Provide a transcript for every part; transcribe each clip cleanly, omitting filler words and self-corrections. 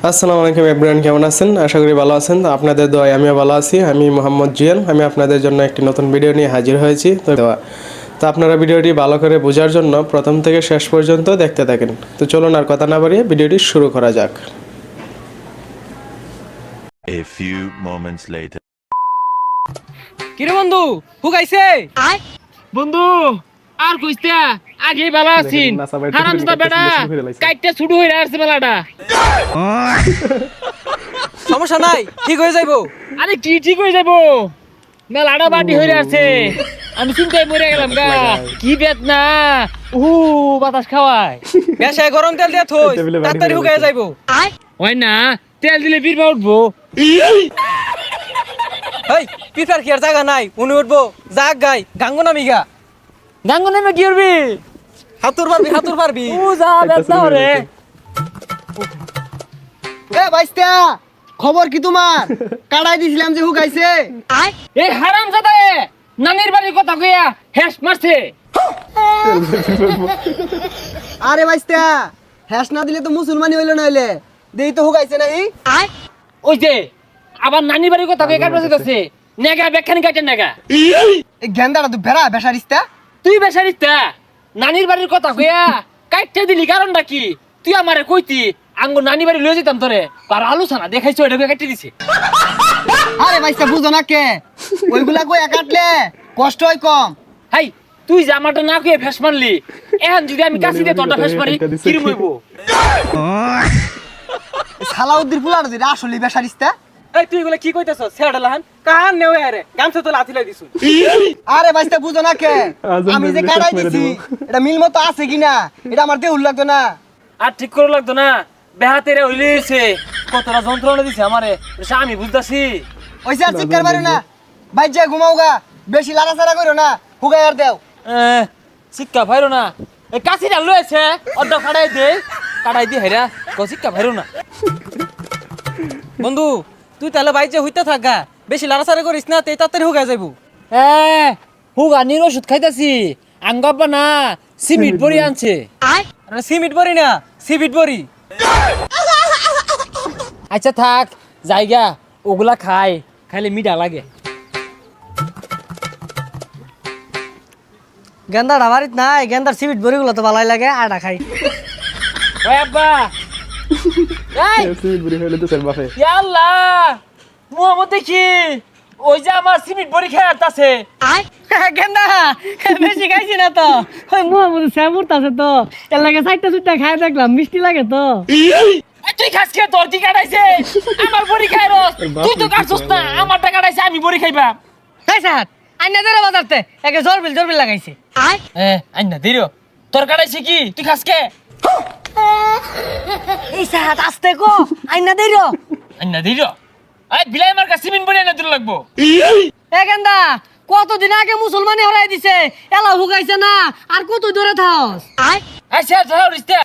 আসসালামু আলাইকুম এভরিওয়ান, কেমন আছেন? আশা করি ভালো আছেন। তো আপনাদের দোয়ায় আমিও ভালো আছি। আমি মোহাম্মদ জুয়েল। আমি আপনাদের জন্য একটি নতুন ভিডিও নিয়ে হাজির হয়েছি। তো আপনারা ভিডিওটি ভালো করে বোঝার জন্য প্রথম থেকে শেষ পর্যন্ত দেখতে থাকেন। তো চলুন আর কথা না বাড়িয়ে ভিডিওটি শুরু করা যাক। A few moments later. কিরে বন্ধু হুগাইছে বন্ধু আর কইতে আগে ভালো আছিন হারামজাদা বেটা কাইটটা ছুটু হইরা আসছে বেলাটা সমস্যা নাই, ঠিক হয়ে যাইবো। আরে কি ঠিক হয়ে যাবো মেলাটা বাটি হইরা আছে আমি চিন্তায় মরে গেলাম গা কি বেত না বাতাস খাওয়ায় বেশায় গরম তেল দিয়ে থই, তাড়াতাড়ি হুকায় যাইবো। হয় না তেল দিলে বীরবা উঠবো এই পিঠার কি আর জায়গা নাই, উনি উঠবো জাগ গাই গাঙ্গো নামি গা। গাঙ্গো নেমে কি করবি হাতুর পারবি ও যা বেত না রে এ বাইস্তা, খবর কি তোমার? কাটাই দিছিলাম যে হুকাইছে। এই হারামজাদা নানির বাড়ির কথা কইয়া হেস মারছে আরে বাইস্তা, হ্যাস না দিলে তো মুসলমানি হইলো না হইলে দেই তো হুকাইছে নাই। ওই যে আবার নানির বাড়ির কথা কইয়া কাটবে যাচ্ছে নেগা বেখানি কাটে নেগা এই গেন্দাটা তো বেড়া বেসারিস্তা। তুই বেসারিতা নানির বাড়ির কথা কইয়া কাটতে দিলি কারণটা কি তুই আমারে কইতি আঙ্গো নানি বাড়ি লয়ে যেতাম তোরে আর আলোচনা দেখাইছো এটা কাটতে দিছে আরে বাইস্তা বুঝো না কে, ওইগুলা কইয়া কাটলে কষ্ট হয় কম। হাই তুই যে আমারটা না কইয়া ফেস মারলি এখন যদি আমি কাছি দিয়ে তোরটা ফেস মারি কিরম হইব সালাউদ্দিন ফুলার যে আসলে বেসারিস্তা। এই তুই এগুলা কি কইতাছ? ছেড়া লাহান কান নেও আরে গামছা তো লাথি লাই দিছু। আরে বাইস্তা বুঝো না কে, আমি যে কাটাই দিছি এটা মিল মতো আছে কিনা এটা আমার দেহুল লাগতো না। আর ঠিক করে লাগতো না বেহাতেরে হইলেছে কতটা যন্ত্রণা দিছে আমারে এটা আমি বুঝতাছি ওই আর চিৎকার মারো না, বাইর যা ঘুমাও গা, বেশি লাড়াচাড়া করো না, হুকাই আর দেও। শিক্ষা ভাইরো না এই কাছিটা লয়েছে অর্ধ কাটাই দি হেরা শিক্ষা ভাইরো না বন্ধু তুই তাহলে বাইর যে হইতে থাক গা, বেশি লাড়াচাড়া করিস না, তে তাড়াতাড়ি হুকায় যাইবো। হুগানির ওষুধ খাইতাছি আঙ্গাব্বা না সিমিট বড়ি আনছে আরে সিমিট বড়ি না সিবিট বড়ি। আচ্ছা থাক জায়গা ওগুলা খাইলে মিঠা লাগে গেন্দাটা বাড়িত নাই, গেন্দার সিমিট বড়িগুলো তো ভালোই লাগে, আটা খাই। ওই আব্বা এই ইয়া আল্লাহ মুহাম্মদ দেখি ওই যে আমার সিমিট বড়ি খেয়ে আসতাছে গেন্দা বেশি খাইছি না তো, ওই মুহাম্মদ শ্যামুর আছে তো এর লাগে চারটা চুটটা খাই দেখলাম, মিষ্টি লাগে তো। তুই খাস খেয়ে তোর কি কাটাইছে আমার বড়ি খাই রস তুই তো কাটছস না আমারটা কাটাইছে আমি বড়ি খাইবা তাই স্যার আইনা দেরে বাজারতে একে জরবিল লাগাইছে। আইনা দিরো তোর কাটাইছে কি তুই খাস কে এই স্যার আস্তে কো আইনা দেরো আইনা দিরো আই বিলাই আমার কাছে সিমিট বড়ি আইনা দিল লাগবো এ গেন্দা কতদিন আগে মুসলমানি হরাই দিছে, এলা হুকাইছে না আর কত দূরে থাকস। আচ্ছা ধরিস্তা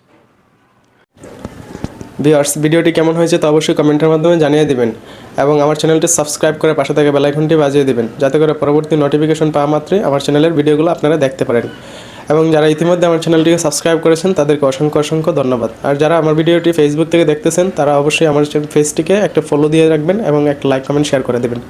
ভিউয়ার্স, ভিডিওটি কেমন হয়েছে তা অবশ্যই কমেন্টের মাধ্যমে জানিয়ে দিবেন এবং আমার চ্যানেলটি সাবস্ক্রাইব করে পাশে থাকা বেল আইকনটি বাজিয়ে দিবেন যাতে করে পরবর্তী নোটিফিকেশন পাওয়া মাত্রই আমার চ্যানেলের ভিডিওগুলো আপনারা দেখতে পারেন। এবং যারা ইতিমধ্যে আমার চ্যানেলটিকে সাবস্ক্রাইব করেছেন তাদেরকে অসংখ্য ধন্যবাদ। আর যারা আমার ভিডিওটি ফেসবুক থেকে দেখতেছেন তারা অবশ্যই আমার পেজটিকে একটা ফলো দিয়ে রাখবেন এবং একটা লাইক কমেন্ট শেয়ার করে দেবেন।